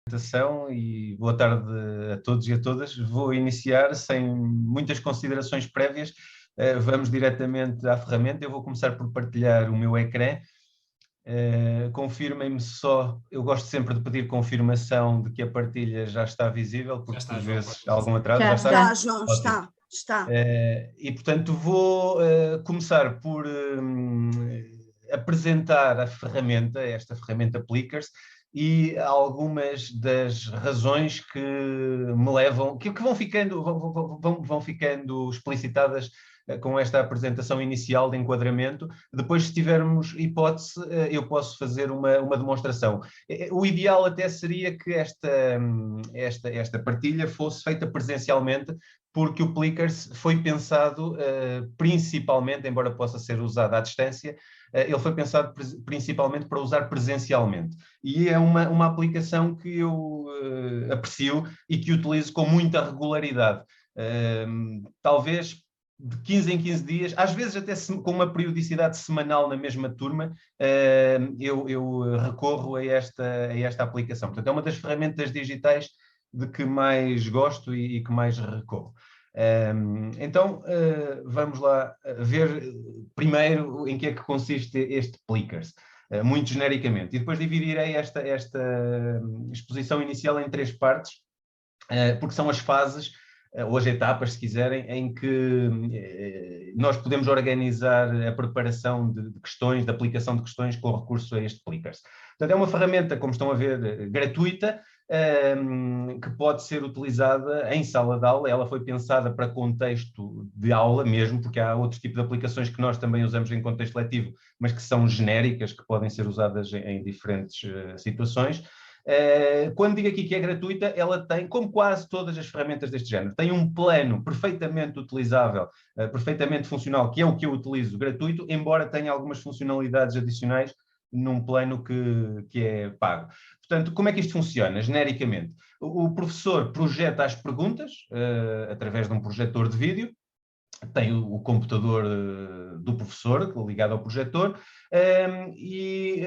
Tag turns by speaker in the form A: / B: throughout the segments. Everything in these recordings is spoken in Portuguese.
A: apresentação e boa tarde a todos e a todas. Vou iniciar sem muitas considerações prévias. Vamos diretamente à ferramenta. Eu vou começar por partilhar o meu ecrã. Confirmem-me só, eu gosto sempre de pedir confirmação de que a partilha já está visível, porque por vezes há algum atraso.
B: Já está, João, está.
A: E portanto vou começar por apresentar a ferramenta, esta ferramenta Plickers, e algumas das razões que me levam, que vão ficando explicitadas com esta apresentação inicial de enquadramento. Depois, se tivermos hipótese, eu posso fazer uma demonstração. O ideal até seria que esta partilha fosse feita presencialmente, porque o Plickers foi pensado principalmente, embora possa ser usado à distância, ele foi pensado principalmente para usar presencialmente. E é uma aplicação que eu aprecio e que utilizo com muita regularidade. Talvez de 15 em 15 dias, às vezes até com uma periodicidade semanal na mesma turma, eu recorro a esta aplicação. Portanto, é uma das ferramentas digitais de que mais gosto e que mais recorro. Então, vamos lá ver primeiro em que é que consiste este Plickers, muito genericamente. E depois dividirei esta exposição inicial em 3 partes, porque são as fases, ou as etapas, se quiserem, em que nós podemos organizar a preparação de questões, de aplicação de questões com recurso a este Plickers. Portanto, é uma ferramenta, como estão a ver, gratuita, que pode ser utilizada em sala de aula. Ela foi pensada para contexto de aula mesmo, porque há outro tipo de aplicações que nós também usamos em contexto letivo, mas que são genéricas, que podem ser usadas em diferentes situações. Quando digo aqui que é gratuita, ela tem, como quase todas as ferramentas deste género, tem um plano perfeitamente utilizável, perfeitamente funcional, que é o que eu utilizo, gratuito, embora tenha algumas funcionalidades adicionais num plano que é pago. Portanto, como é que isto funciona, genericamente? O professor projeta as perguntas através de um projetor de vídeo, tem o computador do professor ligado ao projetor e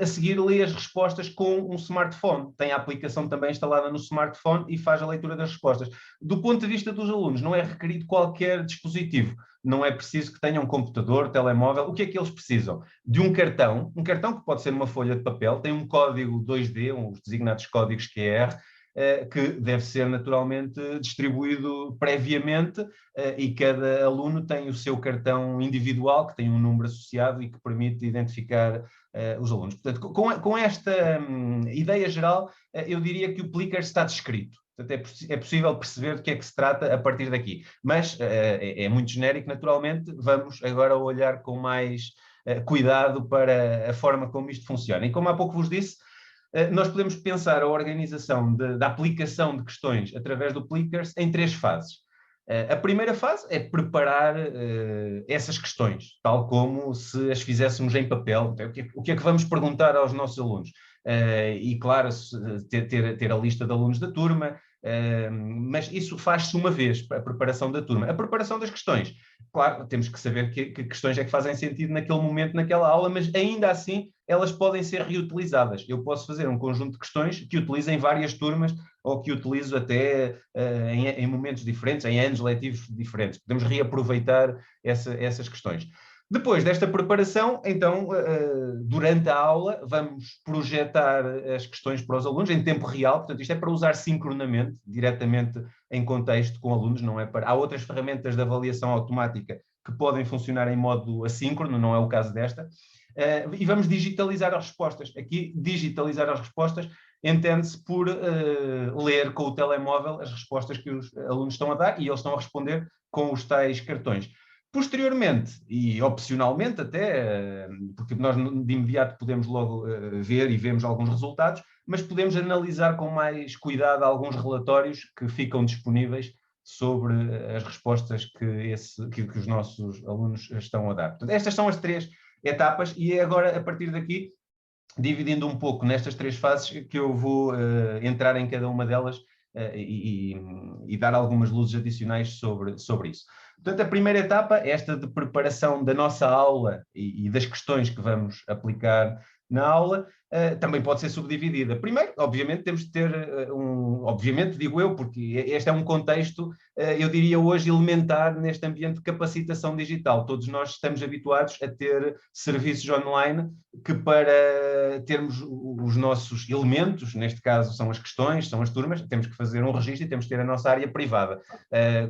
A: a seguir lê as respostas com um smartphone. Tem a aplicação também instalada no smartphone e faz a leitura das respostas. Do ponto de vista dos alunos, não é requerido qualquer dispositivo. Não é preciso que tenham um computador, telemóvel. O que é que eles precisam? De um cartão que pode ser uma folha de papel, tem um código 2D, os designados códigos QR, que deve ser naturalmente distribuído previamente, e cada aluno tem o seu cartão individual, que tem um número associado e que permite identificar os alunos. Portanto, com esta ideia geral, eu diria que o Plickers está descrito. Portanto, é possível perceber do que é que se trata a partir daqui. Mas é muito genérico, naturalmente. Vamos agora olhar com mais cuidado para a forma como isto funciona. E como há pouco vos disse, nós podemos pensar a organização da aplicação de questões através do Plickers em 3 fases. A primeira fase é preparar essas questões, tal como se as fizéssemos em papel. O que é que vamos perguntar aos nossos alunos? E, claro, ter a lista de alunos da turma, mas isso faz-se uma vez, a preparação da turma. A preparação das questões, claro, temos que saber que questões é que fazem sentido naquele momento, naquela aula, mas ainda assim elas podem ser reutilizadas. Eu posso fazer um conjunto de questões que utilizo em várias turmas ou que utilizo até em momentos diferentes, em anos letivos diferentes. Podemos reaproveitar essas questões. Depois desta preparação, então, durante a aula, vamos projetar as questões para os alunos em tempo real. Portanto, isto é para usar sincronamente, diretamente em contexto com alunos, não é para... Há outras ferramentas de avaliação automática que podem funcionar em modo assíncrono, não é o caso desta. E vamos digitalizar as respostas. Aqui, digitalizar as respostas entende-se por ler com o telemóvel as respostas que os alunos estão a dar e eles estão a responder com os tais cartões. Posteriormente, e opcionalmente até, porque nós de imediato podemos logo ver e vemos alguns resultados, mas podemos analisar com mais cuidado alguns relatórios que ficam disponíveis sobre as respostas que os nossos alunos estão a dar. Portanto, estas são as 3 etapas e é agora, a partir daqui, dividindo um pouco nestas 3 fases, que eu vou entrar em cada uma delas e dar algumas luzes adicionais sobre isso. Portanto, a primeira etapa, esta de preparação da nossa aula e das questões que vamos aplicar na aula, também pode ser subdividida. Primeiro, obviamente, temos de ter obviamente, digo eu, porque este é um contexto, eu diria hoje, elementar neste ambiente de capacitação digital. Todos nós estamos habituados a ter serviços online que, para termos os nossos elementos, neste caso são as questões, são as turmas, temos que fazer um registro e temos que ter a nossa área privada.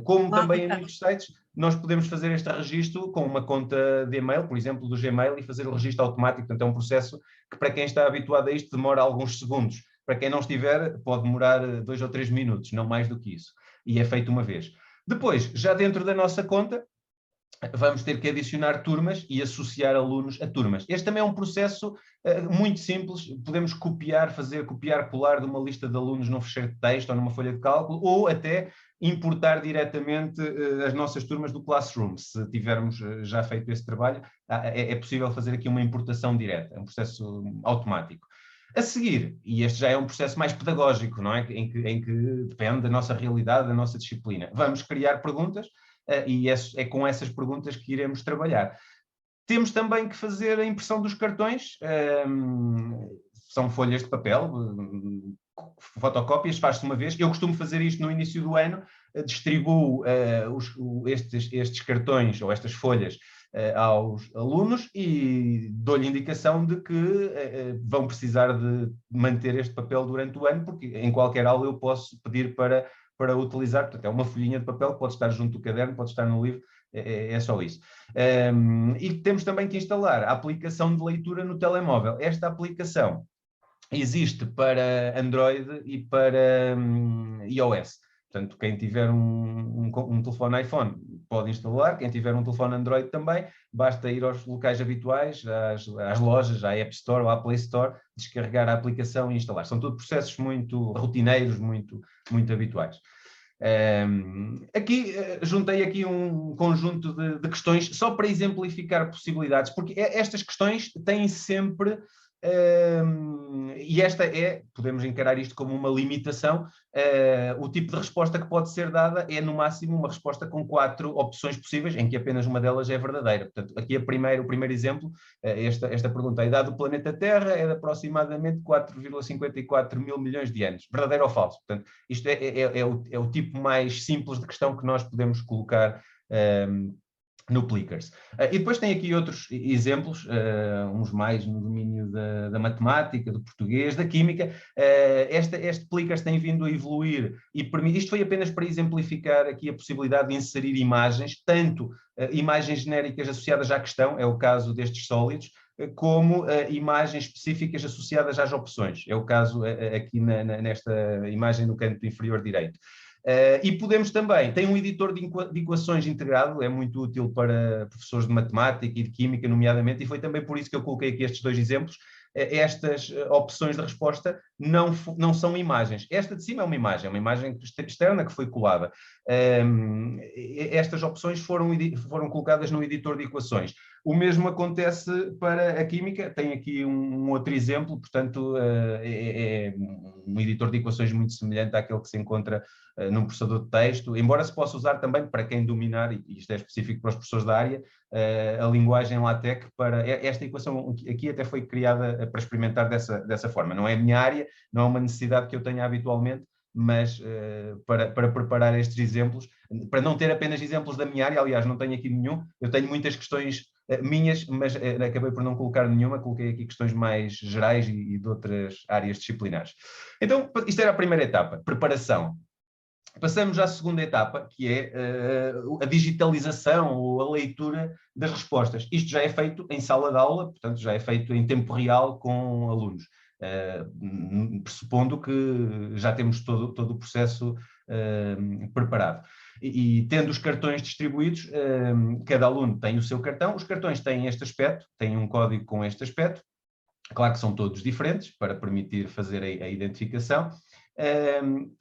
A: Como também em muitos sites, nós podemos fazer este registro com uma conta de e-mail, por exemplo, do Gmail, e fazer o registro automático. Portanto, é um processo que, para quem está habituado a isto, demora alguns segundos. Para quem não estiver, pode demorar 2 ou 3 minutos, não mais do que isso. E é feito uma vez. Depois, já dentro da nossa conta, vamos ter que adicionar turmas e associar alunos a turmas. Este também é um processo muito simples. Podemos fazer copiar, colar de uma lista de alunos num fecheiro de texto ou numa folha de cálculo, ou até importar diretamente as nossas turmas do Classroom. Se tivermos já feito esse trabalho, é possível fazer aqui uma importação direta, é um processo automático. A seguir, e este já é um processo mais pedagógico, não é? Em que depende da nossa realidade, da nossa disciplina. Vamos criar perguntas, e é com essas perguntas que iremos trabalhar. Temos também que fazer a impressão dos cartões, são folhas de papel, fotocópias, faz-se uma vez. Eu costumo fazer isto no início do ano, distribuo estes cartões ou estas folhas aos alunos e dou-lhe indicação de que vão precisar de manter este papel durante o ano, porque em qualquer aula eu posso pedir para utilizar. Portanto, é uma folhinha de papel que pode estar junto do caderno, pode estar no livro, é só isso. E temos também que instalar a aplicação de leitura no telemóvel. Esta aplicação existe para Android e para iOS. Portanto, quem tiver um telefone iPhone pode instalar, quem tiver um telefone Android também, basta ir aos locais habituais, às lojas, à App Store ou à Play Store, descarregar a aplicação e instalar. São todos processos muito rotineiros, muito habituais. Juntei aqui um conjunto de questões só para exemplificar possibilidades, porque estas questões têm sempre... e esta podemos encarar isto como uma limitação, o tipo de resposta que pode ser dada é no máximo uma resposta com 4 opções possíveis, em que apenas uma delas é verdadeira. Portanto, aqui o primeiro exemplo, esta pergunta, a idade do planeta Terra é de aproximadamente 4,54 mil milhões de anos, verdadeiro ou falso? Portanto, isto é o tipo mais simples de questão que nós podemos colocar no Plickers. E depois tem aqui outros exemplos, uns mais no domínio da matemática, do português, da química. Este Plickers tem vindo a evoluir e isto foi apenas para exemplificar aqui a possibilidade de inserir imagens, tanto imagens genéricas associadas à questão, é o caso destes sólidos, como imagens específicas associadas às opções. É o caso aqui nesta imagem no canto inferior direito. E podemos também, tem um editor de equações integrado, é muito útil para professores de matemática e de química, nomeadamente, e foi também por isso que eu coloquei aqui estes 2 exemplos. Estas opções de resposta não são imagens. Esta de cima é uma imagem externa que foi colada. Estas opções foram colocadas no editor de equações. O mesmo acontece para a química, tem aqui um outro exemplo, portanto, é um editor de equações muito semelhante àquele que se encontra num processador de texto, embora se possa usar também para quem dominar, e isto é específico para os professores da área, a linguagem LaTeX para... Esta equação aqui até foi criada para experimentar dessa forma. Não é a minha área, não é uma necessidade que eu tenha habitualmente, mas para preparar estes exemplos, para não ter apenas exemplos da minha área, aliás, não tenho aqui nenhum, eu tenho muitas questões minhas, mas acabei por não colocar nenhuma, coloquei aqui questões mais gerais e de outras áreas disciplinares. Então, isto era a primeira etapa, preparação. Passamos à segunda etapa, que é a digitalização ou a leitura das respostas. Isto já é feito em sala de aula, portanto, já é feito em tempo real com alunos, pressupondo que já temos todo o processo preparado. E tendo os cartões distribuídos, cada aluno tem o seu cartão, os cartões têm este aspecto, têm um código com este aspecto, claro que são todos diferentes, para permitir fazer a identificação.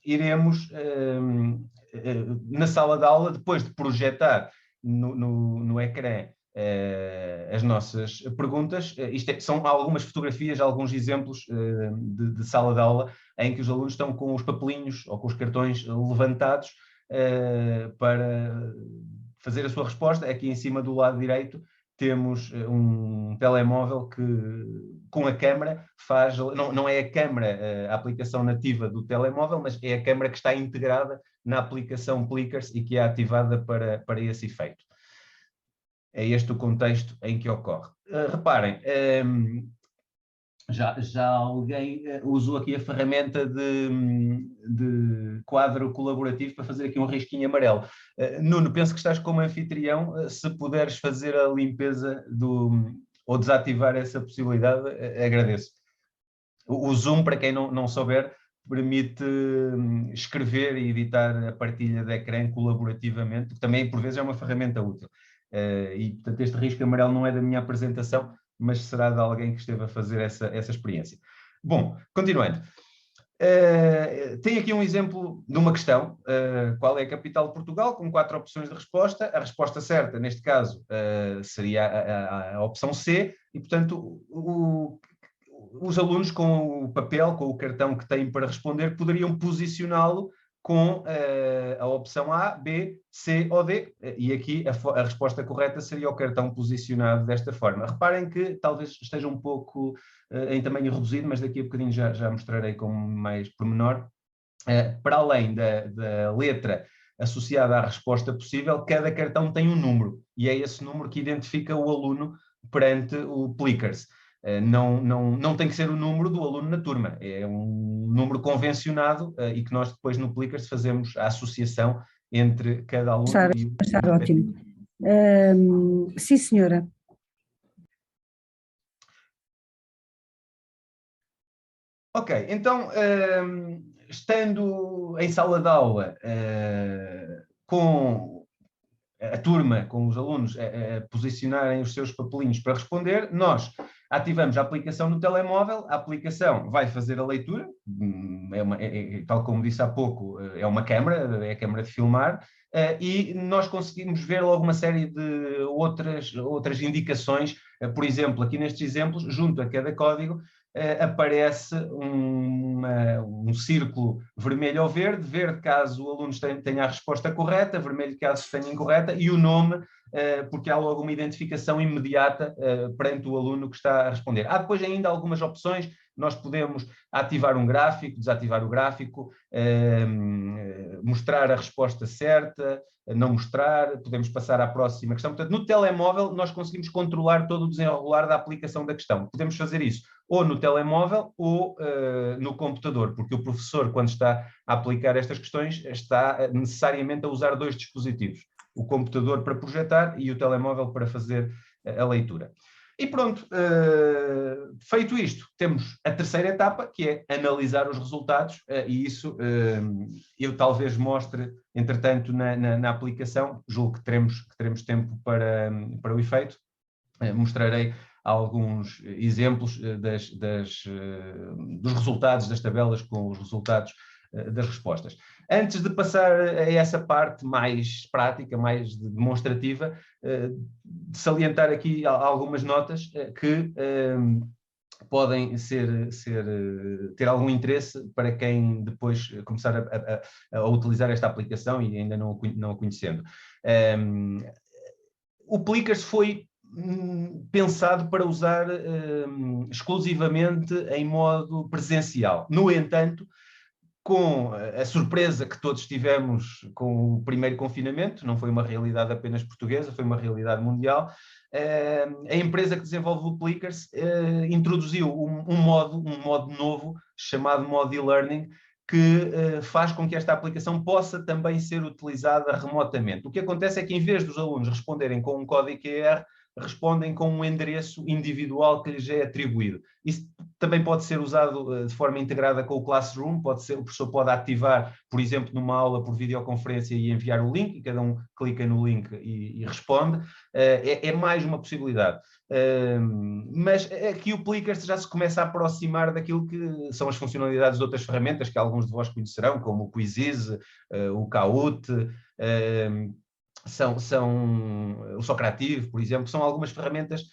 A: Iremos, na sala de aula, depois de projetar no ecrã as nossas perguntas, são algumas fotografias, alguns exemplos de sala de aula em que os alunos estão com os papelinhos ou com os cartões levantados para fazer a sua resposta. Aqui em cima do lado direito temos um telemóvel que, com a câmara, faz, não é a câmara a aplicação nativa do telemóvel, mas é a câmara que está integrada na aplicação Plickers e que é ativada para esse efeito. É este o contexto em que ocorre. Reparem, já alguém usou aqui a ferramenta de quadro colaborativo para fazer aqui um risquinho amarelo. Nuno, penso que estás como anfitrião, se puderes fazer a limpeza ou desativar essa possibilidade, agradeço. O Zoom, para quem não souber, permite escrever e editar a partilha de ecrã colaborativamente, que também por vezes é uma ferramenta útil. E portanto este risco amarelo não é da minha apresentação, mas será de alguém que esteve a fazer essa experiência. Bom, continuando. Tem aqui um exemplo de uma questão. Qual é a capital de Portugal? Com 4 opções de resposta. A resposta certa, neste caso, seria a opção C, e, portanto, os alunos com o papel, com o cartão que têm para responder, poderiam posicioná-lo com a opção A, B, C ou D, e aqui a resposta correta seria o cartão posicionado desta forma. Reparem que talvez esteja um pouco em tamanho reduzido, mas daqui a bocadinho já mostrarei com mais pormenor. Para além da letra associada à resposta possível, cada cartão tem um número, e é esse número que identifica o aluno perante o Plickers. Não tem que ser o número do aluno na turma, é um número convencionado e que nós depois no Plickers fazemos a associação entre cada aluno e o...
C: Está ótimo. Sim, senhora.
A: Ok, então, estando em sala de aula com a turma, com os alunos a posicionarem os seus papelinhos para responder, nós ativamos a aplicação no telemóvel, a aplicação vai fazer a leitura, tal como disse há pouco, é uma câmara, é a câmara de filmar, e nós conseguimos ver logo uma série de outras indicações, por exemplo, aqui nestes exemplos, junto a cada código, aparece um círculo vermelho ou verde, verde caso o aluno tenha a resposta correta, vermelho caso tenha incorreta, e o nome, porque há logo uma identificação imediata perante o aluno que está a responder. Há depois ainda algumas opções, nós podemos ativar um gráfico, desativar o gráfico, mostrar a resposta certa, não mostrar, podemos passar à próxima questão. Portanto, no telemóvel nós conseguimos controlar todo o desenrolar da aplicação da questão. Podemos fazer isso ou no telemóvel ou no computador, porque o professor, quando está a aplicar estas questões, está necessariamente a usar 2 dispositivos, o computador para projetar e o telemóvel para fazer a leitura. E pronto, feito isto, temos a terceira etapa, que é analisar os resultados, e isso eu talvez mostre, entretanto, na aplicação, julgo que teremos tempo para o efeito, mostrarei alguns exemplos dos resultados das tabelas com os resultados das respostas. Antes de passar a essa parte mais prática, mais demonstrativa, de salientar aqui algumas notas que podem ter algum interesse para quem depois começar a utilizar esta aplicação e ainda não a conhecendo. O Plickers foi pensado para usar exclusivamente em modo presencial. No entanto, com a surpresa que todos tivemos com o primeiro confinamento, não foi uma realidade apenas portuguesa, foi uma realidade mundial, a empresa que desenvolve o Plickers introduziu um modo novo, chamado modo e-learning, que faz com que esta aplicação possa também ser utilizada remotamente. O que acontece é que, em vez dos alunos responderem com um código QR, respondem com um endereço individual que lhes é atribuído. Isso também pode ser usado de forma integrada com o Classroom, o professor pode ativar, por exemplo, numa aula por videoconferência e enviar o link, e cada um clica no link e responde. É mais uma possibilidade. Mas aqui o Plickers já se começa a aproximar daquilo que são as funcionalidades de outras ferramentas que alguns de vós conhecerão, como o Quizzes, o Kahoot, o Socrative, por exemplo, são algumas ferramentas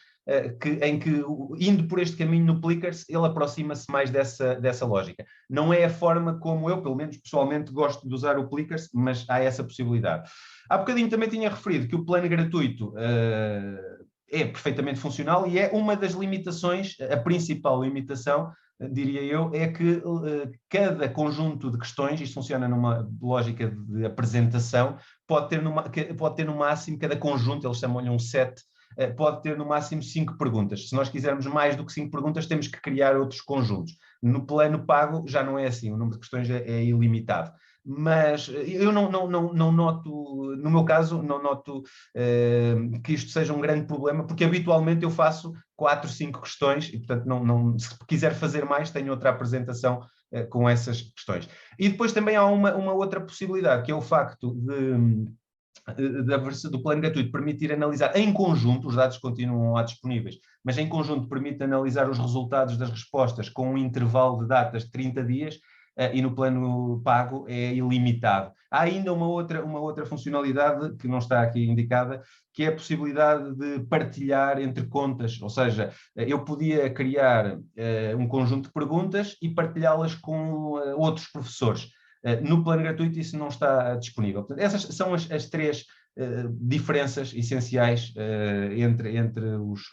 A: em que, indo por este caminho no Plickers, ele aproxima-se mais dessa lógica. Não é a forma como eu, pelo menos pessoalmente, gosto de usar o Plickers, mas há essa possibilidade. Há bocadinho também tinha referido que o plano gratuito é perfeitamente funcional e é uma das limitações, a principal limitação, diria eu, é que cada conjunto de questões, isto funciona numa lógica de apresentação, pode ter no máximo, cada conjunto, eles chamam-lhe um set, pode ter no máximo 5 perguntas. Se nós quisermos mais do que 5 perguntas, temos que criar outros conjuntos. No plano pago já não é assim, o número de questões é ilimitado. Mas eu não noto, no meu caso, não noto que isto seja um grande problema, porque habitualmente eu faço 4, 5 questões e, portanto, se quiser fazer mais, tenho outra apresentação com essas questões. E depois também há uma outra possibilidade, que é o facto do plano gratuito permitir analisar em conjunto, os dados continuam lá disponíveis, mas em conjunto permite analisar os resultados das respostas com um intervalo de datas de 30 dias, e no plano pago é ilimitado. Há ainda uma outra funcionalidade que não está aqui indicada, que é a possibilidade de partilhar entre contas, ou seja, eu podia criar um conjunto de perguntas e partilhá-las com outros professores. No plano gratuito isso não está disponível. Portanto, essas são as 3 diferenças essenciais entre os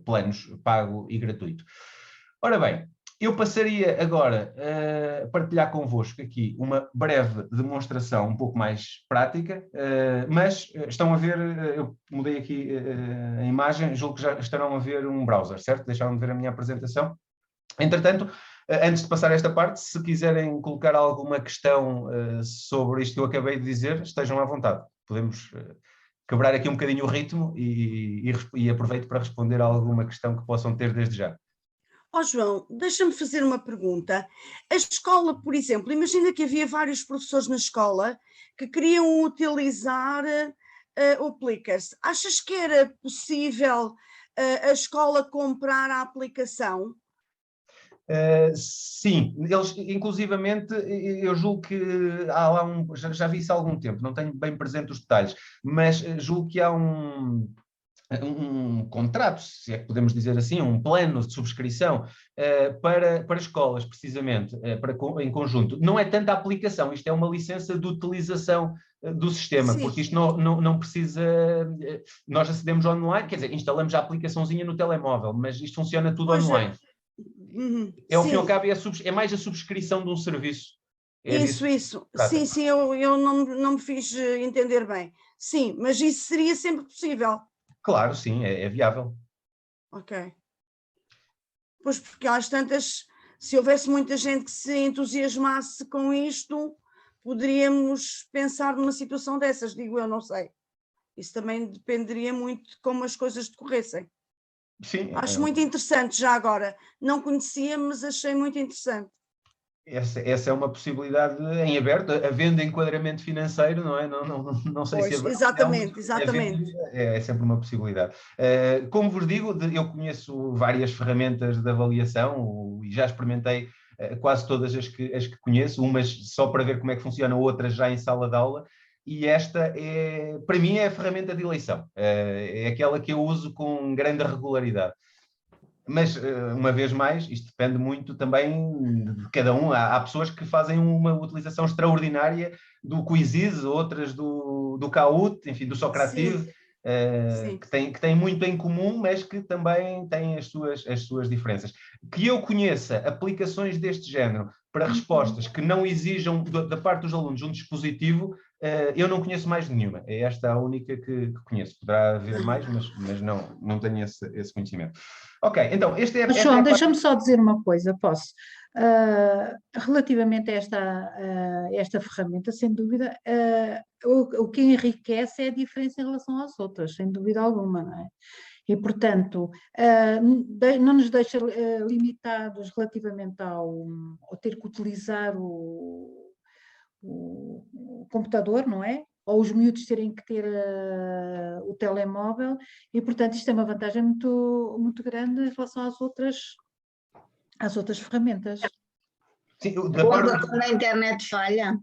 A: planos pago e gratuito. Ora bem, eu passaria agora a partilhar convosco aqui uma breve demonstração um pouco mais prática, mas estão a ver, eu mudei aqui a imagem, julgo que já estarão a ver um browser, certo? Deixaram de ver a minha apresentação. Entretanto, antes de passar esta parte, se quiserem colocar alguma questão sobre isto que eu acabei de dizer, estejam à vontade. Podemos quebrar aqui um bocadinho o ritmo e aproveito para responder a alguma questão que possam ter desde já.
B: João, deixa-me fazer uma pergunta. A escola, por exemplo, imagina que havia vários professores na escola que queriam utilizar o Plickers. Achas que era possível a escola comprar a aplicação?
A: Sim, eles inclusivamente, eu julgo que há lá já vi isso há algum tempo, não tenho bem presente os detalhes, mas julgo que há um contrato, se é que podemos dizer assim, um plano de subscrição para escolas, precisamente, em conjunto. Não é tanta aplicação, isto é uma licença de utilização do sistema,
B: Sim.
A: porque isto não precisa... Nós acedemos online, quer dizer, instalamos a aplicaçãozinha no telemóvel, mas isto funciona tudo online. Ao fim e ao cabo, é mais a subscrição de um serviço.
B: Isso. Sim, eu não me fiz entender bem. Sim, mas isso seria sempre possível.
A: Claro, sim, é viável.
B: Ok. Pois porque às tantas, se houvesse muita gente que se entusiasmasse com isto, poderíamos pensar numa situação dessas, digo eu, não sei. Isso também dependeria muito de como as coisas decorressem.
A: Sim.
B: Acho muito interessante já agora. Não conhecia, mas achei muito interessante.
A: Essa é uma possibilidade em aberto, havendo enquadramento financeiro, não é? Não sei
B: pois,
A: se é
B: exatamente.
A: É sempre uma possibilidade. Como vos digo, eu conheço várias ferramentas de avaliação e já experimentei quase todas as que conheço, umas só para ver como é que funciona, outras já em sala de aula, e esta para mim é a ferramenta de eleição, é aquela que eu uso com grande regularidade. Mas, uma vez mais, isto depende muito também de cada um. Há pessoas que fazem uma utilização extraordinária do Quizzes, outras do Kahoot, enfim, do Socrative, que têm muito em comum, mas que também têm as suas diferenças. Que eu conheça aplicações deste género para respostas que não exijam, da parte dos alunos, um dispositivo, eu não conheço mais nenhuma. É esta a única que conheço. Poderá haver mais, mas não tenho esse conhecimento. Ok, então,
C: João, deixa-me só dizer uma coisa, posso? Relativamente a esta ferramenta, sem dúvida, o que enriquece é a diferença em relação às outras, sem dúvida alguma, não é? E, portanto, não nos deixa limitados relativamente ao ter que utilizar o computador, não é? Ou os miúdos terem que ter o telemóvel, e, portanto, isto é uma vantagem muito, muito grande em relação às outras ferramentas.
A: Sim,
D: quando a internet falha.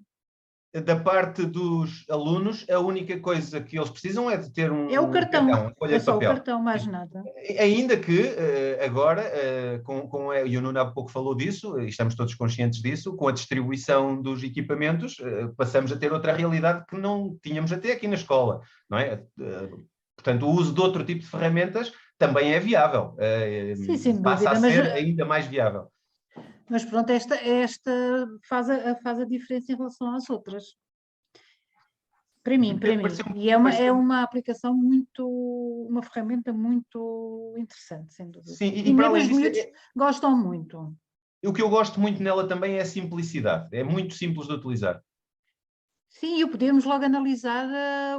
A: Da parte dos alunos, a única coisa que eles precisam é de ter
C: um cartão,
A: folha de papel.
C: O cartão, mais nada.
A: Ainda que agora, e o Nuno há pouco falou disso, e estamos todos conscientes disso, com a distribuição dos equipamentos, passamos a ter outra realidade que não tínhamos até aqui na escola, não é? Portanto, o uso de outro tipo de ferramentas também é viável,
C: Sim, sem
A: passa a
C: dúvida,
A: ser ainda mais viável.
C: mas pronto, esta faz a diferença em relação às outras. Para mim. E é uma aplicação uma ferramenta muito interessante, sem dúvida.
A: Sim,
C: E
A: para
C: mesmo
A: além
C: os
A: disso,
C: miúdos gostam muito.
A: o que eu gosto muito nela também é a simplicidade. É muito simples de utilizar.
C: Sim, e podemos logo analisar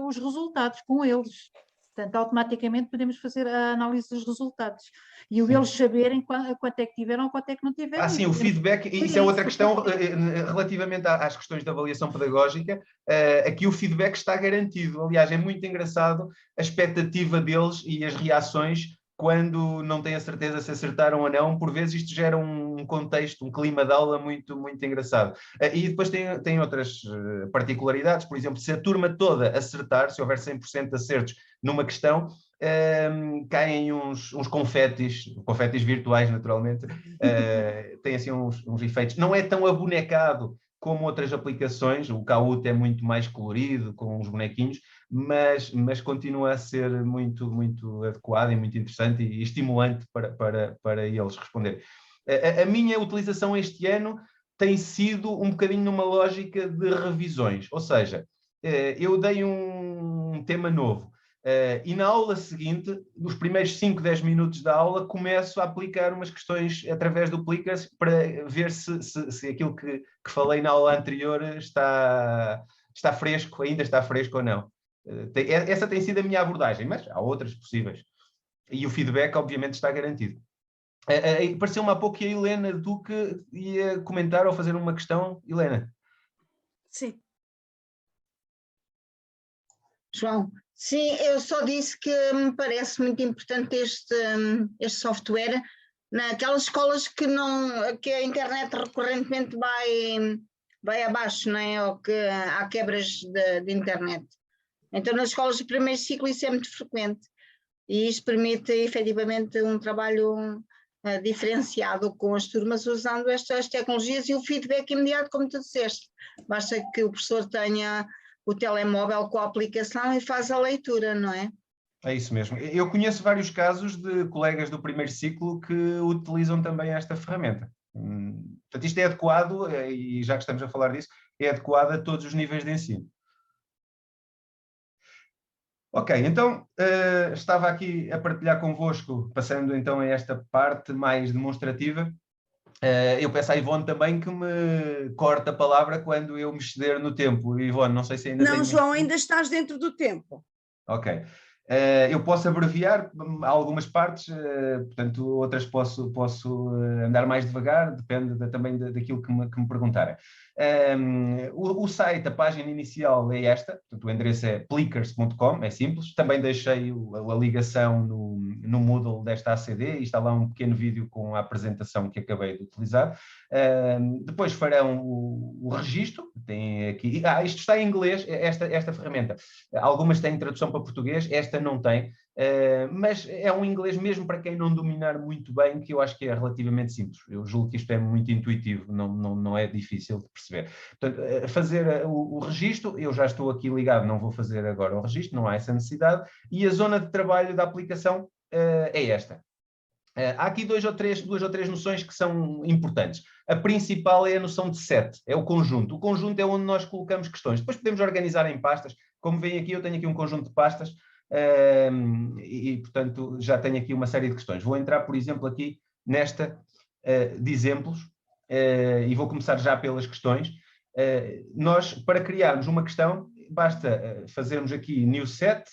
C: os resultados com eles. Portanto, automaticamente podemos fazer a análise dos resultados. E
A: Sim.
C: eles saberem quanto é que tiveram ou quanto é que não tiveram.
A: Sim, o feedback, isso é outra questão, relativamente às questões de avaliação pedagógica, aqui o feedback está garantido. Aliás, é muito engraçado a expectativa deles e as reações quando não têm a certeza se acertaram ou não. Por vezes isto gera um contexto, um clima de aula muito, muito engraçado. E depois tem outras particularidades, por exemplo, se a turma toda acertar, se houver 100% de acertos numa questão, caem uns confetes virtuais, naturalmente, tem assim uns efeitos. Não é tão abonecado como outras aplicações, o Kahoot é muito mais colorido, com os bonequinhos, mas continua a ser muito, muito adequado e muito interessante e estimulante para eles responderem. A minha utilização este ano tem sido um bocadinho numa lógica de revisões, ou seja, eu dei um tema novo, e na aula seguinte, nos primeiros 5, 10 minutos da aula, começo a aplicar umas questões através do Plickers para ver se aquilo que falei na aula anterior está fresco, ainda está fresco ou não. Essa tem sido a minha abordagem, mas há outras possíveis. E o feedback, obviamente, está garantido. Pareceu-me há pouco que a Helena Duque ia comentar ou fazer uma questão. Helena.
B: Sim.
D: João, sim, eu só disse que me parece muito importante este software naquelas escolas que a internet recorrentemente vai abaixo, não é? Ou que há quebras de internet. Então, nas escolas de primeiro ciclo isso é muito frequente e isto permite efetivamente um trabalho diferenciado com as turmas usando estas tecnologias e o feedback imediato, como tu disseste. Basta que o professor tenha o telemóvel com a aplicação e faz a leitura, não é?
A: É isso mesmo. Eu conheço vários casos de colegas do primeiro ciclo que utilizam também esta ferramenta. Portanto, isto é adequado, e já que estamos a falar disso, é adequado a todos os níveis de ensino. Ok, então estava aqui a partilhar convosco, passando então a esta parte mais demonstrativa. Eu peço à Ivone também que me corte a palavra quando eu me exceder no tempo. Ivone, não sei se ainda
B: Não,
A: tenho...
B: João, ainda estás dentro do tempo.
A: Ok. Eu posso abreviar algumas partes, portanto, outras posso andar mais devagar, depende também daquilo que me perguntarem. O site, a página inicial é esta, portanto, o endereço é plickers.com, é simples. Também deixei a ligação no Moodle desta ACD e está lá um pequeno vídeo com a apresentação que acabei de utilizar. Depois farão o registro, tem aqui... isto está em inglês, esta ferramenta. Algumas têm tradução para português, esta não tem, mas é um inglês mesmo para quem não dominar muito bem, que eu acho que é relativamente simples. Eu julgo que isto é muito intuitivo, não é difícil de perceber. Portanto, fazer o registro, eu já estou aqui ligado, não vou fazer agora o registro, não há essa necessidade, e a zona de trabalho da aplicação é esta. Há aqui duas ou três noções que são importantes. A principal é a noção de set, é o conjunto. O conjunto é onde nós colocamos questões. Depois podemos organizar em pastas. Como veem aqui, eu tenho aqui um conjunto de pastas portanto, já tenho aqui uma série de questões. Vou entrar, por exemplo, aqui nesta de exemplos e vou começar já pelas questões. Nós, para criarmos uma questão, basta fazermos aqui new set,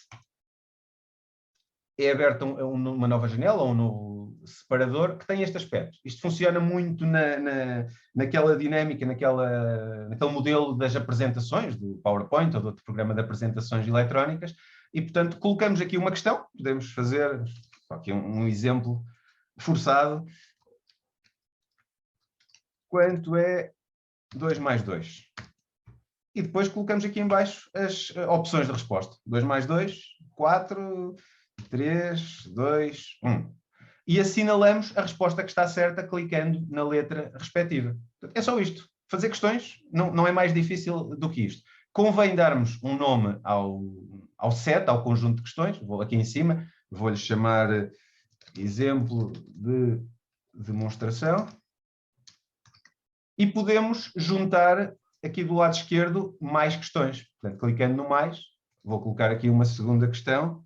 A: é aberta uma nova janela ou um novo separador que tem este aspecto. Isto funciona muito naquela dinâmica, naquele modelo das apresentações, do PowerPoint ou de outro programa de apresentações eletrónicas, e, portanto, colocamos aqui uma questão, podemos fazer aqui um exemplo forçado. Quanto é 2 mais 2? E depois colocamos aqui em baixo as opções de resposta. 2 mais 2, 4... 3, 2, 1. E assinalamos a resposta que está certa clicando na letra respectiva. É só isto. Fazer questões não é mais difícil do que isto. Convém darmos um nome ao set, ao conjunto de questões. Vou aqui em cima, vou-lhe chamar exemplo de demonstração. E podemos juntar aqui do lado esquerdo mais questões. Portanto, clicando no mais, vou colocar aqui uma segunda questão.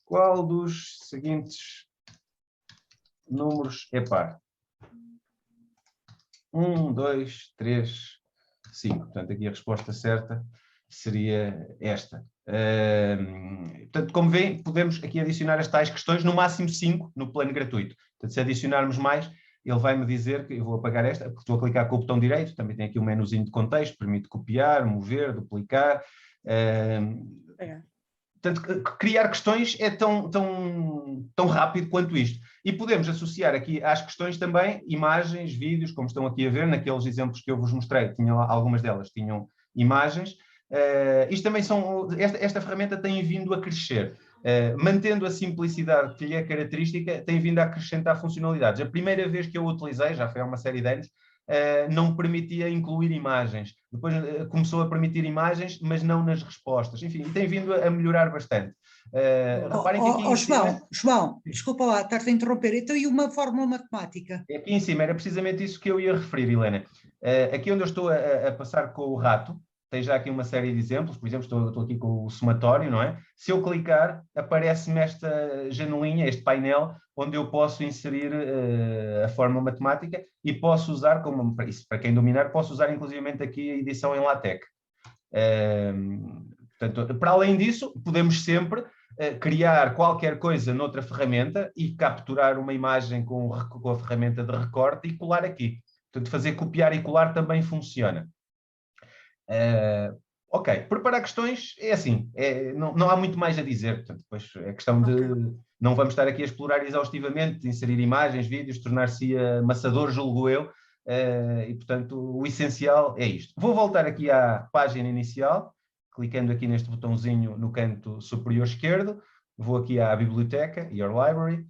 A: Qual dos seguintes números é par? 1, 2, 3, 5. Portanto, aqui a resposta certa seria esta. Portanto, como veem, podemos aqui adicionar as tais questões, no máximo 5 no plano gratuito. Portanto, se adicionarmos mais, ele vai-me dizer que eu vou apagar esta, porque estou a clicar com o botão direito, também tem aqui um menuzinho de contexto, permite copiar, mover, duplicar. Portanto, criar questões é tão rápido quanto isto. E podemos associar aqui às questões também imagens, vídeos, como estão aqui a ver, naqueles exemplos que eu vos mostrei, algumas delas tinham imagens. Isto também esta ferramenta tem vindo a crescer. Mantendo a simplicidade que lhe é característica, tem vindo a acrescentar funcionalidades. A primeira vez que eu a utilizei, já foi há uma série de anos, não permitia incluir imagens. Depois começou a permitir imagens, mas não nas respostas. Enfim, tem vindo a melhorar bastante. Reparem que aqui
E: João, desculpa lá, estar-te a interromper. Então, e uma fórmula matemática?
A: Aqui em cima era precisamente isso que eu ia referir, Helena. Aqui onde eu estou a passar com o rato, tem já aqui uma série de exemplos. Por exemplo, estou aqui com o somatório, não é? Se eu clicar, aparece-me esta janelinha, este painel, onde eu posso inserir a fórmula matemática e posso usar, para quem dominar, posso usar inclusivamente aqui a edição em LaTeX. Portanto, para além disso, podemos sempre criar qualquer coisa noutra ferramenta e capturar uma imagem com a ferramenta de recorte e colar aqui. Portanto, fazer copiar e colar também funciona. Ok, preparar questões é assim, não há muito mais a dizer, portanto, depois é questão de... Não vamos estar aqui a explorar exaustivamente, inserir imagens, vídeos, tornar-se amassador, julgo eu, e portanto o essencial é isto. Vou voltar aqui à página inicial, clicando aqui neste botãozinho no canto superior esquerdo, vou aqui à biblioteca, Your Library,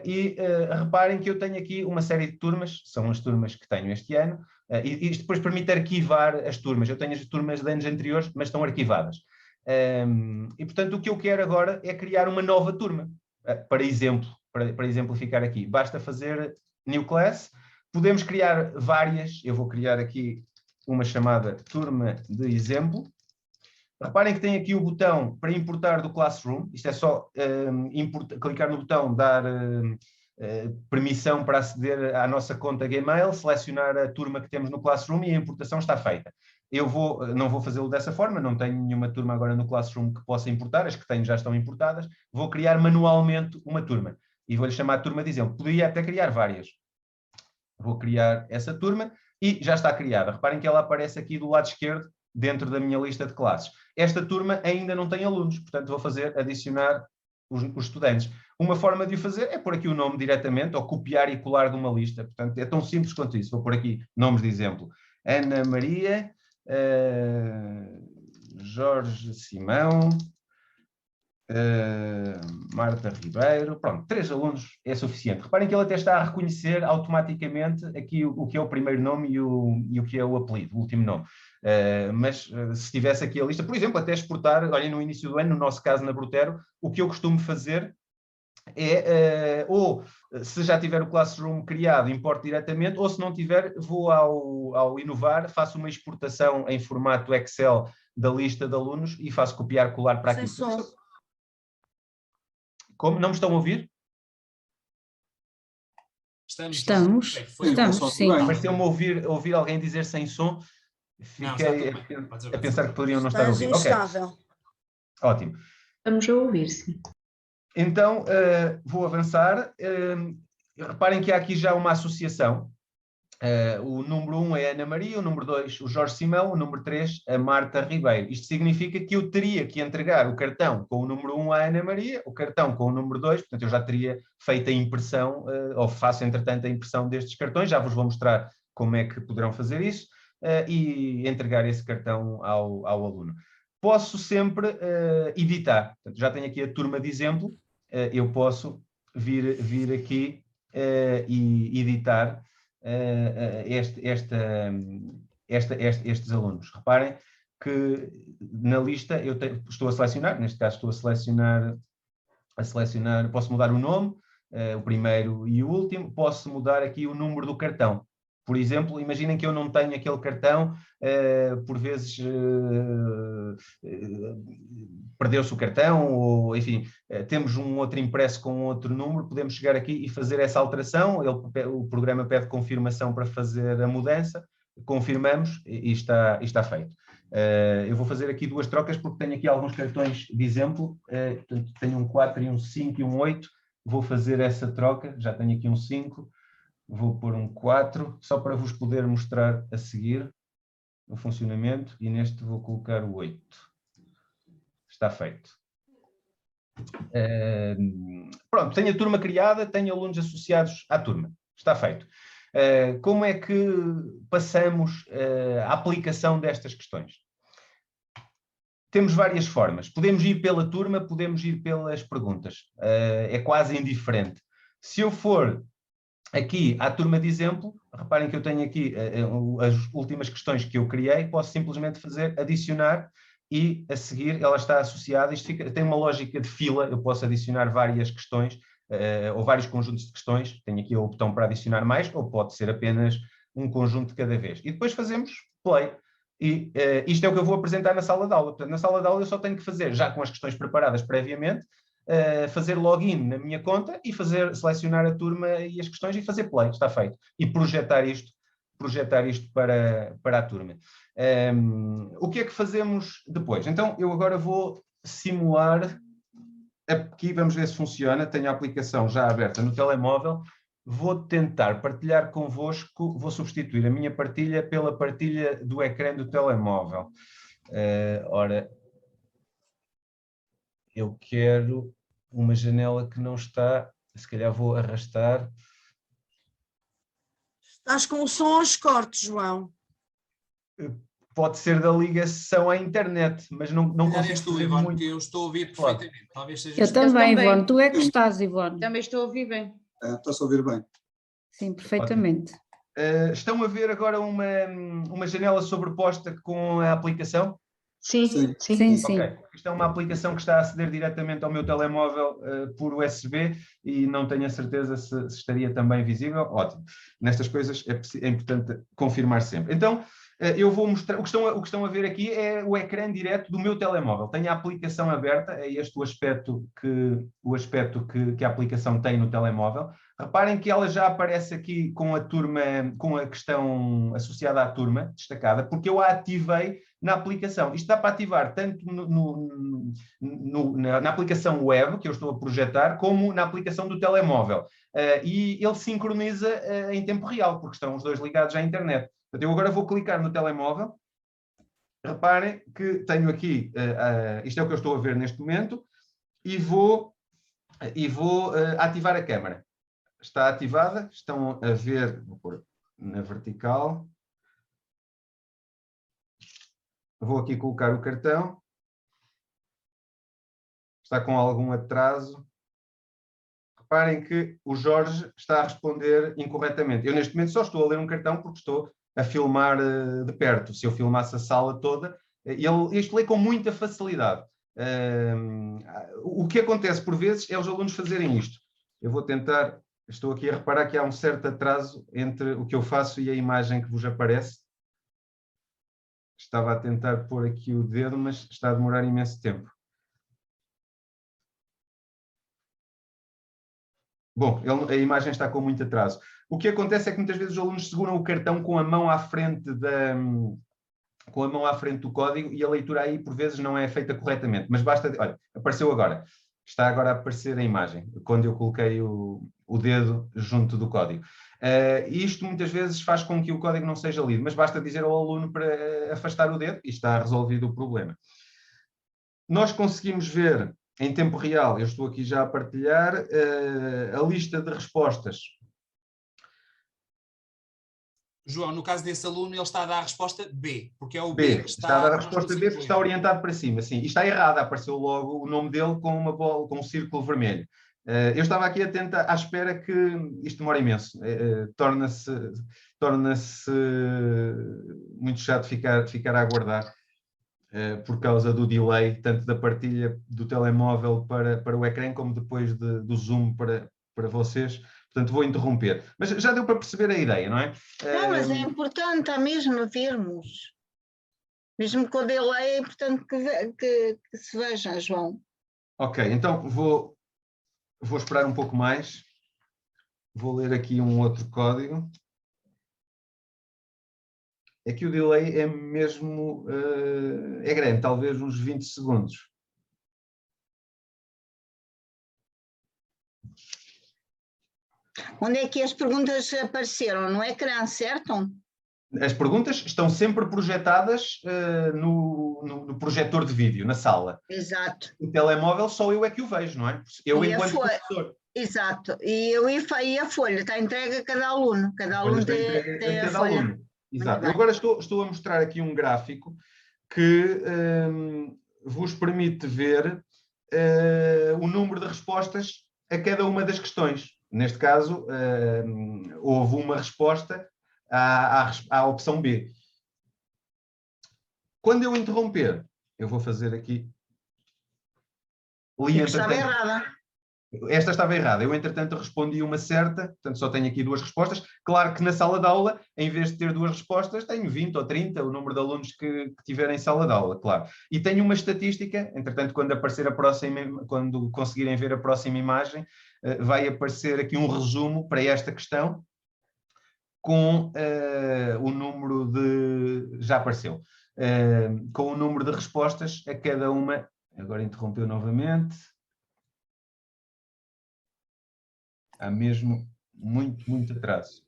A: e reparem que eu tenho aqui uma série de turmas, são as turmas que tenho este ano, e isto depois permite arquivar as turmas. Eu tenho as turmas de anos anteriores, mas estão arquivadas. E, portanto, o que eu quero agora é criar uma nova turma. Para exemplificar aqui, basta fazer New Class. Podemos criar várias. Eu vou criar aqui uma chamada turma de exemplo. Reparem que tem aqui o botão para importar do Classroom. Isto é só clicar no botão, dar permissão para aceder à nossa conta Gmail, selecionar a turma que temos no Classroom e a importação está feita. Eu não vou fazê-lo dessa forma, não tenho nenhuma turma agora no Classroom que possa importar, as que tenho já estão importadas. Vou criar manualmente uma turma e vou-lhe chamar de turma de exemplo. Poderia até criar várias. Vou criar essa turma e já está criada. Reparem que ela aparece aqui do lado esquerdo, dentro da minha lista de classes. Esta turma ainda não tem alunos, portanto vou adicionar os estudantes. Uma forma de o fazer é pôr aqui o nome diretamente, ou copiar e colar de uma lista. Portanto, é tão simples quanto isso. Vou pôr aqui nomes de exemplo. Ana Maria, Jorge Simão, Marta Ribeiro. Pronto, 3 alunos é suficiente. Reparem que ele até está a reconhecer automaticamente aqui o que é o primeiro nome e o que é o apelido, o último nome. Mas se tivesse aqui a lista, por exemplo, até exportar, olhem, no início do ano, no nosso caso na Brutero, o que eu costumo fazer é, ou se já tiver o Classroom criado, importo diretamente, ou se não tiver, vou ao Inovar, faço uma exportação em formato Excel da lista de alunos e faço copiar, colar para aqui.
B: Sem som.
A: Como? Não me estão a ouvir?
F: Estamos, sim.
A: Mas se eu me ouvir alguém dizer sem som, fiquei a pensar que poderiam não estar a ouvir.
B: Instável.
A: Okay. Ótimo.
F: Estamos a ouvir, sim.
A: Então, vou avançar. Reparem que há aqui já uma associação. O número 1 é a Ana Maria, o número 2 o Jorge Simão, o número 3 a Marta Ribeiro. Isto significa que eu teria que entregar o cartão com o número 1 à Ana Maria, o cartão com o número 2, portanto eu já teria feito a impressão, ou faço entretanto a impressão destes cartões, já vos vou mostrar como é que poderão fazer isso, e entregar esse cartão ao aluno. Posso sempre editar, portanto, já tenho aqui a turma de exemplo, eu posso vir aqui e editar estes alunos. Reparem que na lista eu estou a selecionar, neste caso estou a selecionar, posso mudar o nome, o primeiro e o último, posso mudar aqui o número do cartão. Por exemplo, imaginem que eu não tenho aquele cartão, por vezes perdeu-se o cartão, ou enfim, temos um outro impresso com outro número, podemos chegar aqui e fazer essa alteração, o programa pede confirmação para fazer a mudança, confirmamos e está feito. Eu vou fazer aqui 2 trocas porque tenho aqui alguns cartões de exemplo, portanto, tenho um 4 e um 5 e um 8, vou fazer essa troca, já tenho aqui um 5, vou pôr um 4, só para vos poder mostrar a seguir o funcionamento, e neste vou colocar o 8. Está feito. Pronto, tenho a turma criada, tenho alunos associados à turma. Está feito. Como é que passamos à aplicação destas questões? Temos várias formas. Podemos ir pela turma, podemos ir pelas perguntas. É quase indiferente. Se eu for aqui à turma de exemplo, reparem que eu tenho aqui as últimas questões que eu criei, posso simplesmente fazer adicionar e a seguir ela está associada. Isto tem uma lógica de fila, eu posso adicionar várias questões ou vários conjuntos de questões, tenho aqui o botão para adicionar mais, ou pode ser apenas um conjunto de cada vez. E depois fazemos play. E isto é o que eu vou apresentar na sala de aula. Portanto, na sala de aula eu só tenho que fazer, já com as questões preparadas previamente, fazer login na minha conta e selecionar a turma e as questões e fazer play, está feito. E projetar isto para a turma. O que é que fazemos depois? Então, eu agora vou simular, aqui vamos ver se funciona, tenho a aplicação já aberta no telemóvel, vou tentar partilhar convosco, vou substituir a minha partilha pela partilha do ecrã do telemóvel. Ora, eu quero uma janela que não está, se calhar vou arrastar.
B: Estás com o som aos cortes, João.
A: Pode ser da ligação à internet, mas não consigo
G: és tu,
A: fazer
G: Ivone,
A: muito.
G: que eu estou a ouvir perfeitamente. Talvez seja
F: Eu também, Ivone. Tu é que estás, Ivone.
H: Também estou a ouvir bem.
I: Estou-se a ouvir bem.
F: Sim, perfeitamente.
A: Estão a ver agora uma janela sobreposta com a aplicação?
H: Sim, sim.
A: Okay. Isto é uma aplicação que está a aceder diretamente ao meu telemóvel por USB e não tenho a certeza se estaria também visível. Ótimo. Nestas coisas é importante confirmar sempre. Então, eu vou mostrar, o que estão a ver aqui é o ecrã direto do meu telemóvel. Tenho a aplicação aberta, é este o aspecto que a aplicação tem no telemóvel. Reparem que ela já aparece aqui com a turma, com a questão associada à turma, destacada, porque eu a ativei na aplicação. Isto está para ativar tanto na aplicação web, que eu estou a projetar, como na aplicação do telemóvel. E ele sincroniza em tempo real, porque estão os dois ligados à internet. Portanto, eu agora vou clicar no telemóvel. Reparem que tenho aqui, isto é o que eu estou a ver neste momento, e vou ativar a câmara. Está ativada, estão a ver, vou pôr na vertical. Vou aqui colocar o cartão. Está com algum atraso. Reparem que o Jorge está a responder incorretamente. Eu neste momento só estou a ler um cartão porque estou a filmar de perto. Se eu filmasse a sala toda, isto lê com muita facilidade. O que acontece por vezes é os alunos fazerem isto. Eu vou tentar, estou aqui a reparar que há um certo atraso entre o que eu faço e a imagem que vos aparece. Estava a tentar pôr aqui o dedo, mas está a demorar imenso tempo. Bom, a imagem está com muito atraso. O que acontece é que muitas vezes os alunos seguram o cartão com a mão à frente do código e a leitura aí por vezes não é feita corretamente. Mas basta, olha, apareceu agora. Está agora a aparecer a imagem, quando eu coloquei o dedo junto do código. Isto muitas vezes faz com que o código não seja lido, mas basta dizer ao aluno para afastar o dedo e está resolvido o problema. Nós conseguimos ver em tempo real, eu estou aqui já a partilhar, a lista de respostas.
G: João, no caso desse aluno, ele está a dar a resposta B, porque é o
A: B
G: que
A: está a dar a resposta B porque está orientado para cima, sim. E está errado, apareceu logo o nome dele com uma bola, com um círculo vermelho. Eu estava aqui atento à espera que isto demora imenso. Torna-se muito chato ficar a aguardar. por causa do delay, tanto da partilha do telemóvel para o ecrã, como depois do Zoom para vocês. Portanto, vou interromper. Mas já deu para perceber a ideia, não é?
D: Não, mas é importante, há mesmo vermos. Mesmo com o delay, é importante que se veja, João.
A: Ok, então vou esperar um pouco mais. Vou ler aqui um outro código. É que o delay é mesmo é grande, talvez uns 20 segundos.
D: Onde é que as perguntas apareceram? No ecrã, certo?
A: As perguntas estão sempre projetadas no projetor de vídeo, na sala.
D: Exato.
A: O telemóvel só eu é que o vejo, não é? Eu
D: E
A: enquanto professor.
D: Exato. E a folha está entregue a cada aluno. Cada aluno tem a folha.
A: Aluno. Exato. Eu agora estou a mostrar aqui um gráfico que vos permite ver o número de respostas a cada uma das questões. Neste caso, houve uma resposta à opção B. Quando eu interromper, eu vou fazer aqui...
D: Estava errada.
A: Esta estava errada. Eu, entretanto, respondi uma certa, portanto, só tenho aqui 2 respostas. Claro que na sala de aula, em vez de ter 2 respostas, tenho 20 ou 30, o número de alunos que tiverem sala de aula, claro. E tenho uma estatística, entretanto, quando aparecer quando conseguirem ver a próxima imagem, vai aparecer aqui um resumo para esta questão, com o número de... Já apareceu. Com o número de respostas a cada uma... Agora interrompeu novamente. Há mesmo muito atraso.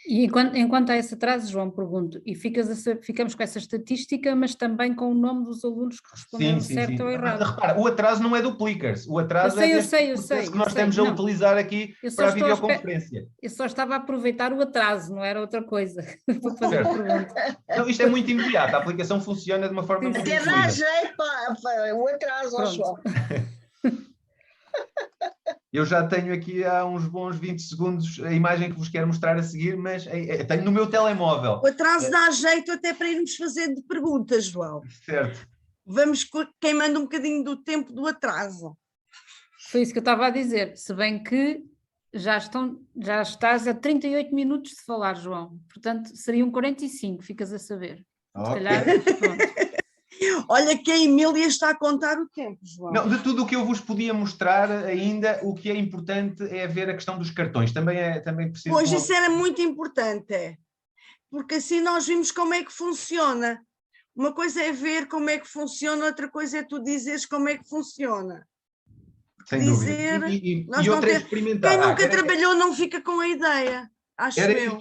F: E enquanto há esse atraso, João, pergunto, e ficamos com essa estatística, mas também com o nome dos alunos que responderam certo ou errado.
A: Repara, o atraso não é do Plickers, o atraso
F: eu
A: é
F: sei,
A: que nós estamos a utilizar aqui para a videoconferência.
F: Eu só estava a aproveitar o atraso, não era outra coisa, para fazer a pergunta.
A: Não, isto é muito imediato, a aplicação funciona de uma forma muito
D: fluida. Dá jeito para o atraso, João.
A: Eu já tenho aqui há uns bons 20 segundos a imagem que vos quero mostrar a seguir, mas tenho no meu telemóvel.
B: O atraso dá jeito até para irmos fazendo perguntas, João.
A: Certo.
B: Vamos queimando um bocadinho do tempo do atraso.
F: Foi isso que eu estava a dizer, se bem que já estás a 38 minutos de falar, João. Portanto, seriam 45, ficas a saber.
A: Okay.
F: Se calhar, pronto.
B: Olha que a Emília está a contar o tempo, João.
A: Não, de tudo o que eu vos podia mostrar ainda, o que é importante é ver a questão dos cartões. Também preciso...
B: Pois, isso era muito importante, porque assim nós vimos como é que funciona. Uma coisa é ver como é que funciona, outra coisa é tu dizeres como é que funciona.
A: Sem
B: dizer,
A: dúvida. E outra é experimentar.
B: Quem nunca trabalhou não fica com a ideia, acho eu.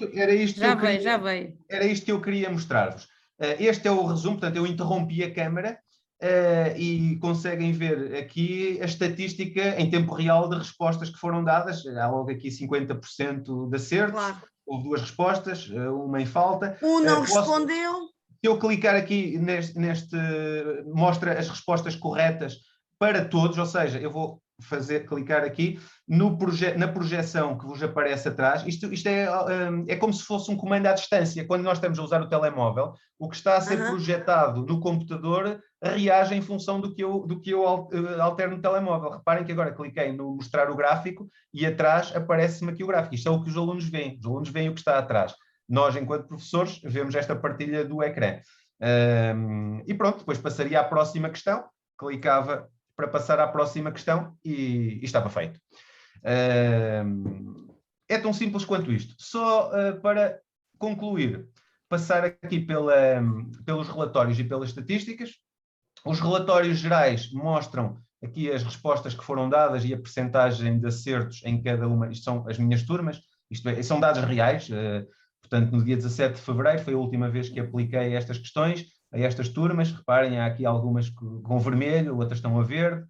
F: Já veio.
A: Era isto que eu queria mostrar-vos. Este é o resumo, portanto, eu interrompi a câmara e conseguem ver aqui a estatística em tempo real de respostas que foram dadas. Há logo aqui 50% de acertos,
B: claro.
A: Houve 2 respostas, uma em falta.
B: Um não respondeu.
A: Se eu clicar aqui mostra as respostas corretas para todos, ou seja, eu vou clicar aqui na projeção que vos aparece atrás. Isto é como se fosse um comando à distância. Quando nós estamos a usar o telemóvel, o que está a ser projetado no computador reage em função do que eu altero no telemóvel. Reparem que agora cliquei no mostrar o gráfico e atrás aparece-me aqui o gráfico. Isto é o que os alunos veem. Os alunos veem o que está atrás. Nós, enquanto professores, vemos esta partilha do ecrã. E pronto, depois passaria à próxima questão, clicava para passar à próxima questão e estava feito. É tão simples quanto isto. Só para concluir, passar aqui pelos relatórios e pelas estatísticas. Os relatórios gerais mostram aqui as respostas que foram dadas e a percentagem de acertos em cada uma. Isto são as minhas turmas, são dados reais. Portanto, no dia 17 de fevereiro foi a última vez que apliquei estas questões a estas turmas. Reparem, há aqui algumas com vermelho, outras estão a verde.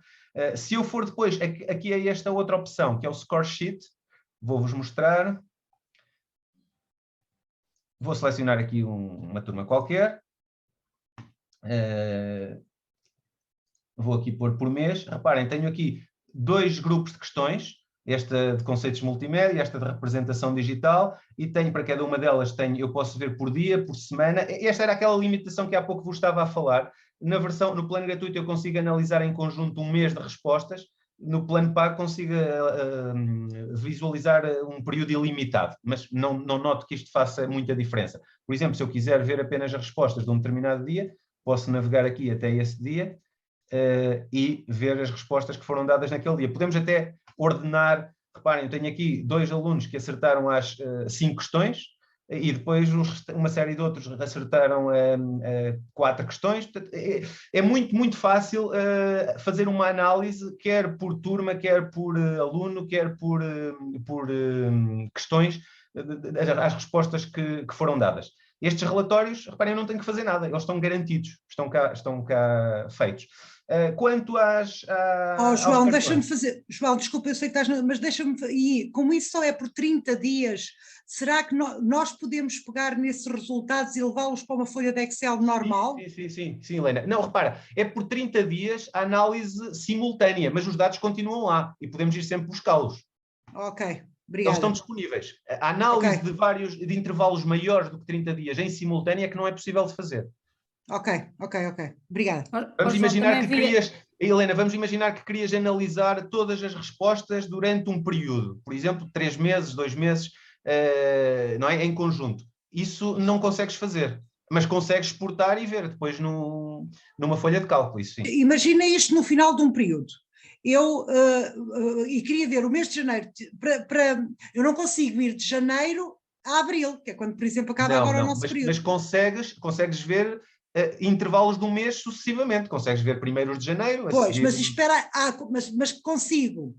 A: Se eu for depois, aqui é esta outra opção, que é o Score Sheet, vou-vos mostrar. Vou selecionar aqui uma turma qualquer. Vou aqui pôr por mês. Reparem, tenho aqui 2 grupos de questões, esta de conceitos multimédia, esta de representação digital, e tenho para cada uma delas, eu posso ver por dia, por semana. Esta era aquela limitação que há pouco vos estava a falar, no plano gratuito eu consigo analisar em conjunto um mês de respostas, no plano pago consigo visualizar um período ilimitado, mas não noto que isto faça muita diferença. Por exemplo, se eu quiser ver apenas as respostas de um determinado dia, posso navegar aqui até esse dia e ver as respostas que foram dadas naquele dia. Podemos até ordenar, reparem, eu tenho aqui 2 alunos que acertaram às 5 questões, e depois uma série de outros acertaram 4 questões. Portanto, é muito, muito fácil fazer uma análise, quer por turma, quer por aluno, quer por questões, às respostas que foram dadas. Estes relatórios, reparem, eu não tenho que fazer nada, eles estão garantidos, estão cá feitos. Quanto
E: João, deixa-me fazer. João, desculpa, eu sei que estás, mas deixa-me. E como isso só é por 30 dias, será que nós podemos pegar nesses resultados e levá-los para uma folha de Excel normal?
A: Sim, Helena. Não, repara, é por 30 dias a análise simultânea, mas os dados continuam lá e podemos ir sempre buscá-los.
E: Ok, obrigada.
A: Eles estão disponíveis. A análise de intervalos maiores do que 30 dias em simultâneo é que não é possível de fazer.
E: Ok. Obrigada.
A: Vamos imaginar que querias, Helena, vamos imaginar que querias analisar todas as respostas durante um período, por exemplo, 3 meses, 2 meses, não é? Em conjunto. Isso não consegues fazer, mas consegues exportar e ver depois numa folha de cálculo, isso sim.
E: Imagina isto no final de um período. Eu queria ver o mês de janeiro, eu não consigo ir de janeiro a abril, que é quando, por exemplo, acaba agora o nosso período.
A: Mas consegues ver intervalos de um mês sucessivamente, consegues ver primeiros de janeiro.
E: Pois, mas espera, mas consigo,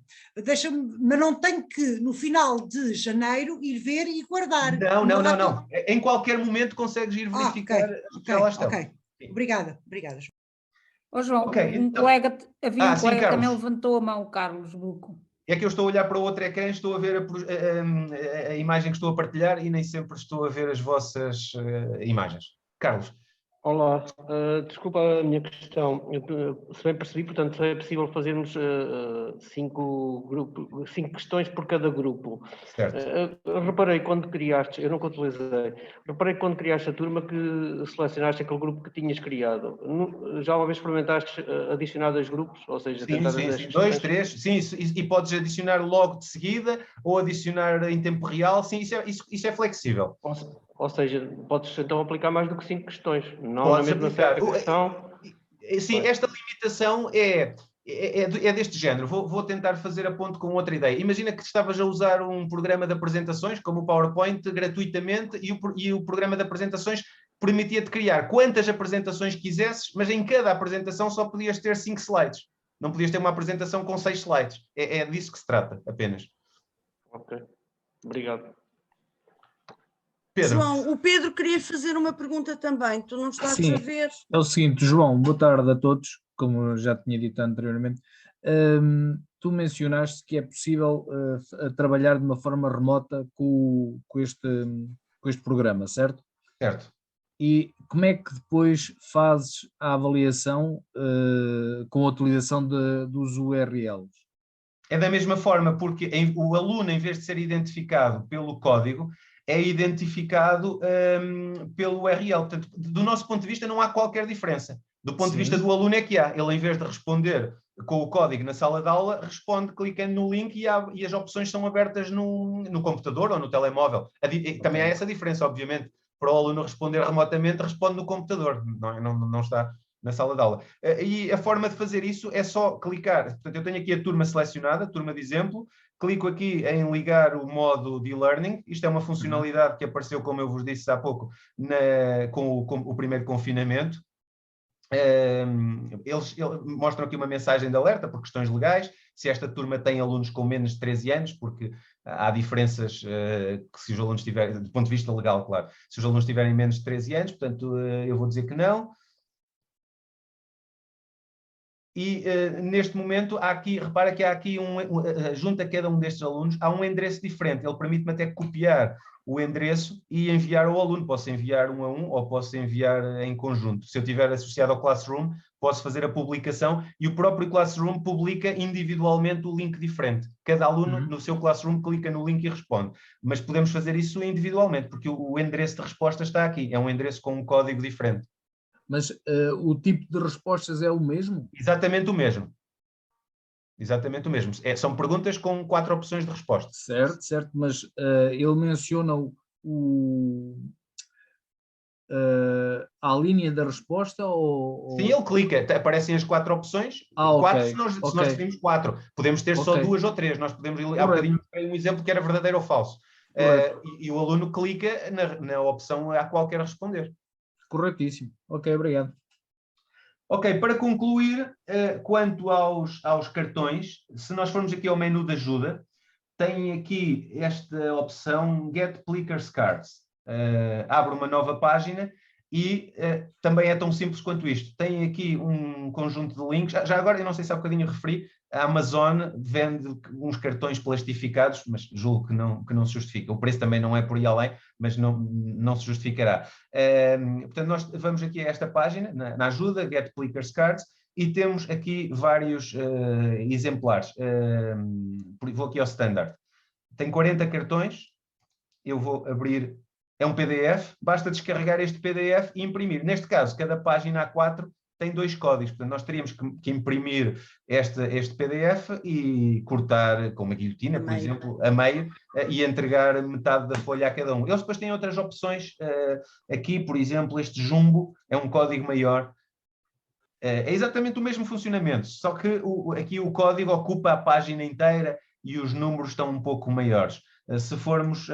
E: mas não tenho que no final de janeiro ir ver e guardar.
A: Não. Em qualquer momento consegues ir verificar as que lá estão.
E: Ok. Obrigada.
F: João, havia um colega que também levantou a mão, o Carlos Buco.
A: É que eu estou a olhar para o outro ecrã, estou a ver a imagem que estou a partilhar e nem sempre estou a ver as vossas imagens. Carlos.
I: Olá, desculpa a minha questão. Se bem percebi, portanto, é possível fazermos 5 questões por cada grupo.
A: Certo.
I: Reparei quando criaste, eu nunca utilizei, quando criaste a turma que selecionaste aquele grupo que tinhas criado. Já uma vez experimentaste adicionar 2 grupos? Ou seja, tentar
A: sim. 2, 3, sim, e podes adicionar logo de seguida ou adicionar em tempo real, sim, isso é flexível.
I: Ou seja, podes então aplicar mais do que 5 questões, não
A: podes
I: na mesma
A: aplicar.
I: certa questão.
A: Sim, esta limitação é deste género. Vou tentar fazer a ponte com outra ideia. Imagina que estavas a usar um programa de apresentações, como o PowerPoint, gratuitamente, e o programa de apresentações permitia-te criar quantas apresentações quisesses, mas em cada apresentação só podias ter 5 slides. Não podias ter uma apresentação com 6 slides. É disso que se trata, apenas.
I: Ok, obrigado.
A: Pedro.
B: João, o Pedro queria fazer uma pergunta também, tu não estás a ver?
J: É o seguinte, João, boa tarde a todos, como já tinha dito anteriormente. Tu mencionaste que é possível trabalhar de uma forma remota com este programa, certo?
A: Certo.
J: E como é que depois fazes a avaliação com a utilização dos URLs?
A: É da mesma forma, porque o aluno, em vez de ser identificado pelo código, é identificado pelo URL. Portanto, do nosso ponto de vista, não há qualquer diferença. Do ponto de vista do aluno é que há. Ele, em vez de responder com o código na sala de aula, responde clicando no link e as opções são abertas no computador ou no telemóvel. Também há essa diferença, obviamente. Para o aluno responder remotamente, responde no computador, não está na sala de aula. E a forma de fazer isso é só clicar. Portanto, eu tenho aqui a turma selecionada, turma de exemplo, clico aqui em ligar o modo de e-learning. Isto é uma funcionalidade que apareceu, como eu vos disse há pouco, com o primeiro confinamento. Eles mostram aqui uma mensagem de alerta por questões legais, se esta turma tem alunos com menos de 13 anos, porque há diferenças que se os alunos tiverem, do ponto de vista legal, claro, se os alunos tiverem menos de 13 anos, portanto eu vou dizer que não. E neste momento, repara que há aqui junto a cada um destes alunos, há um endereço diferente. Ele permite-me até copiar o endereço e enviar ao aluno. Posso enviar 1 a 1 ou posso enviar em conjunto. Se eu estiver associado ao Classroom, posso fazer a publicação e o próprio Classroom publica individualmente o link diferente. Cada aluno no seu Classroom clica no link e responde. Mas podemos fazer isso individualmente, porque o endereço de resposta está aqui. É um endereço com um código diferente.
J: Mas o tipo de respostas é o mesmo?
A: Exatamente o mesmo. Exatamente o mesmo. São perguntas com 4 opções de resposta.
J: Certo, certo, mas ele menciona a linha da resposta ou...
A: Sim, ele clica, aparecem as 4 opções, 4 se nós definimos 4. Podemos ter só 2 ou 3, nós podemos, há bocadinho um exemplo que era verdadeiro ou falso. E o aluno clica na opção a qual quer responder.
J: Corretíssimo. Ok, obrigado.
A: Ok, para concluir, quanto aos cartões, se nós formos aqui ao menu de ajuda, tem aqui esta opção Get Plickers Cards. Abre uma nova página e também é tão simples quanto isto. Tem aqui um conjunto de links. Já agora, eu não sei se há bocadinho referi, a Amazon vende uns cartões plastificados, mas julgo que não se justifica. O preço também não é por aí além, mas não se justificará. Portanto, nós vamos aqui a esta página, na ajuda, Get Plickers Cards, e temos aqui vários exemplares. Vou aqui ao Standard. Tem 40 cartões, eu vou abrir, é um PDF, basta descarregar este PDF e imprimir. Neste caso, cada página A4 tem 2 códigos, portanto nós teríamos que imprimir este PDF e cortar com uma guilhotina, por exemplo, a meio, e entregar metade da folha a cada um. Eles depois têm outras opções, aqui, por exemplo, este jumbo é um código maior. É exatamente o mesmo funcionamento, só que aqui o código ocupa a página inteira e os números estão um pouco maiores. Se formos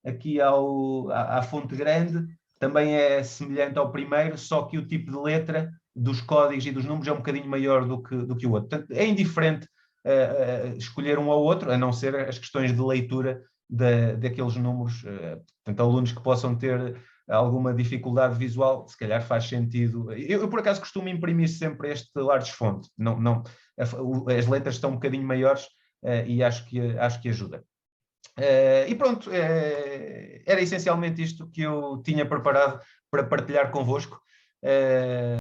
A: aqui à fonte grande, também é semelhante ao primeiro, só que o tipo de letra dos códigos e dos números é um bocadinho maior do que o outro. Portanto, é indiferente escolher um ou outro, a não ser as questões de leitura daqueles números. Portanto, alunos que possam ter alguma dificuldade visual, se calhar faz sentido. Eu por acaso costumo imprimir sempre este large font. As letras estão um bocadinho maiores e acho que ajuda. E pronto, era essencialmente isto que eu tinha preparado para partilhar convosco.